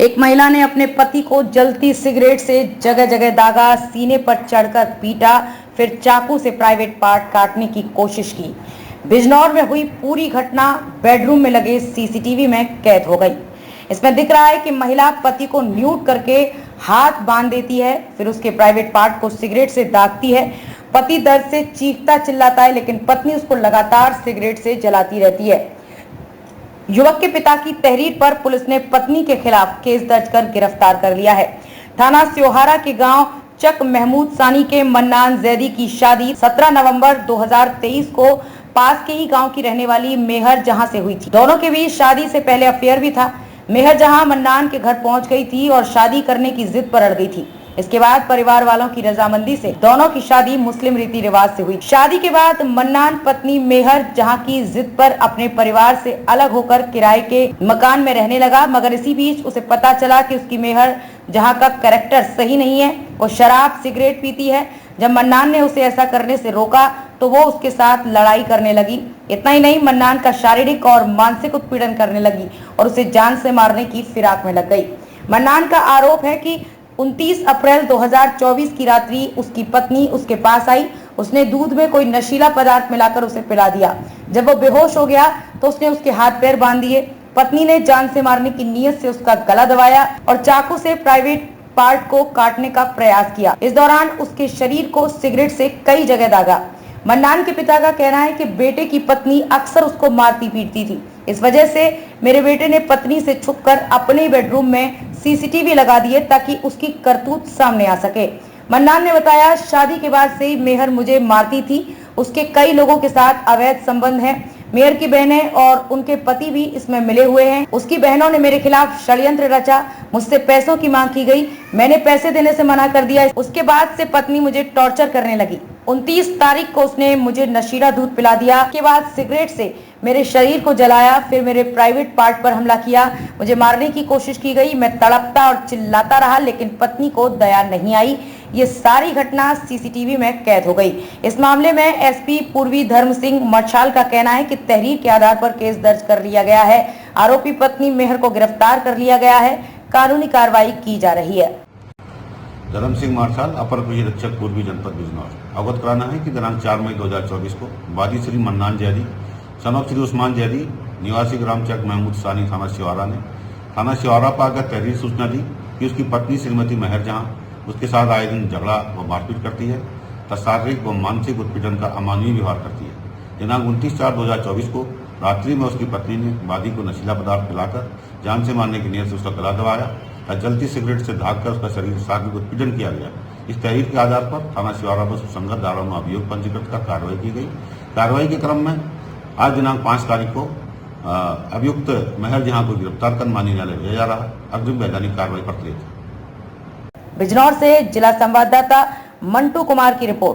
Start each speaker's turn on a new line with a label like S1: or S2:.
S1: एक महिला ने अपने पति को जलती सिगरेट से जगह जगह दागा, सीने पर चढ़कर पीटा, फिर चाकू से प्राइवेट पार्ट काटने की कोशिश की। बिजनौर में हुई पूरी घटना बेडरूम में लगे सीसीटीवी में कैद हो गई। इसमें दिख रहा है कि महिला पति को न्यूड करके हाथ बांध देती है, फिर उसके प्राइवेट पार्ट को सिगरेट से दागती है। पति दर्द से चीखता चिल्लाता है, लेकिन पत्नी उसको लगातार सिगरेट से जलाती रहती है। युवक के पिता की तहरीर पर पुलिस ने पत्नी के खिलाफ केस दर्ज कर गिरफ्तार कर लिया है। थाना स्योहारा के गांव चक महमूद सानी के मन्नान जैदी की शादी 17 नवंबर 2023 को पास के ही गांव की रहने वाली मेहर जहां से हुई थी। दोनों के बीच शादी से पहले अफेयर भी था। मेहर जहां मन्नान के घर पहुंच गई थी और शादी करने की जिद पर अड़ गई थी। इसके बाद परिवार वालों की रजामंदी से दोनों की शादी मुस्लिम रीति रिवाज से हुई। शादी के बाद मन्नान पत्नी मेहर जहां की जिद पर अपने परिवार से अलग होकर किराए के मकान में रहने लगा, मगर इसी बीच उसे पता चला कि उसकी मेहर जहां का कैरेक्टर सही नहीं है, वो शराब सिगरेट पीती है। जब मन्नान ने उसे ऐसा करने से रोका तो वो उसके साथ लड़ाई करने लगी। इतना ही नहीं, मन्नान का शारीरिक और मानसिक उत्पीड़न करने लगी और उसे जान से मारने की फिराक में लग गई। मन्नान का आरोप है कि 29 अप्रैल 2024 की रात्रि उसकी पत्नी उसके पास आई। उसने दूध में कोई नशीला पदार्थ मिलाकर उसे पिला दिया। जब वो बेहोश हो गया तो उसने उसके हाथ पैर बांध दिए। पत्नी ने जान से मारने की नीयत से उसका गला दबाया और चाकू से प्राइवेट पार्ट को काटने का प्रयास किया। इस दौरान उसके शरीर को सिगरेट से कई जगह दागा। मन्नान के पिता का कहना है कि बेटे की पत्नी अक्सर उसको मारती पीटती थी। इस वजह से मेरे बेटे ने पत्नी से छुपकर अपने बेडरूम में सीसीटीवी लगा दिए ताकि उसकी करतूत सामने आ सके। मन्नान ने बताया, शादी के बाद से मेहर मुझे मारती थी। उसके कई लोगों के साथ अवैध संबंध है। मेहर की बहनें और उनके पति भी इसमें मिले हुए हैं। उसकी बहनों ने मेरे खिलाफ षड्यंत्र रचा। मुझसे पैसों की मांग की गई, मैंने पैसे देने से मना कर दिया। उसके बाद से पत्नी मुझे टॉर्चर करने लगी। 29 तारीख को उसने मुझे नशीला दूध पिला दिया। के बाद सिगरेट से मेरे शरीर को जलाया, फिर मेरे प्राइवेट पार्ट पर हमला किया। मुझे मारने की कोशिश की गई। मैं तड़पता और चिल्लाता रहा, लेकिन पत्नी को दया नहीं आई। ये सारी घटना सीसीटीवी में कैद हो गई। इस मामले में एसपी पूर्वी धर्म सिंह मछाल का कहना है कि तहरीर के आधार पर केस दर्ज कर लिया गया है। आरोपी पत्नी मेहर को गिरफ्तार कर लिया गया है। कानूनी कार्रवाई की जा रही है।
S2: धर्म सिंह मार्शल, अपर पुलिस अधीक्षक पूर्वी जनपद बिजनौर। अवगत कराना है कि दिनांक 4 मई 2024 को वादी श्री मन्नान जैदी सनोफ श्री उस्मान जैदी निवासी ग्राम चक महमूद सानी थाना स्योहारा ने थाना स्योहारा पर आकर तहरीर सूचना दी कि उसकी पत्नी श्रीमती मेहर जहां उसके साथ आए दिन झगड़ा व मारपीट करती है तथा शारीरिक व मानसिक उत्पीड़न का अमानवीय व्यवहार करती है। दिनांक 29/4/2024 को रात्रि में उसकी पत्नी ने वादी को नशीला पदार्थ पिलाकर जान से मारने की नीयत से उसका गला दबाया और जलती सिगरेट से धागकर उसका शरीर शारीरिक उत्पीड़न किया गया। इस तहरीर के आधार पर थाना स्योहारा पर सुसंगत धाराओं में अभियोग पंजीकृत कर कार्रवाई की गई। कार्रवाई के क्रम में आज दिनांक 5 तारीख को अभियुक्त मेहर जहां को गिरफ्तार कर माननीय न्यायालय भेजा जा रहा है। अग्रिम वैधानिक कार्रवाई प्रक्रिया।
S1: बिजनौर से जिला संवाददाता मंटू कुमार की रिपोर्ट।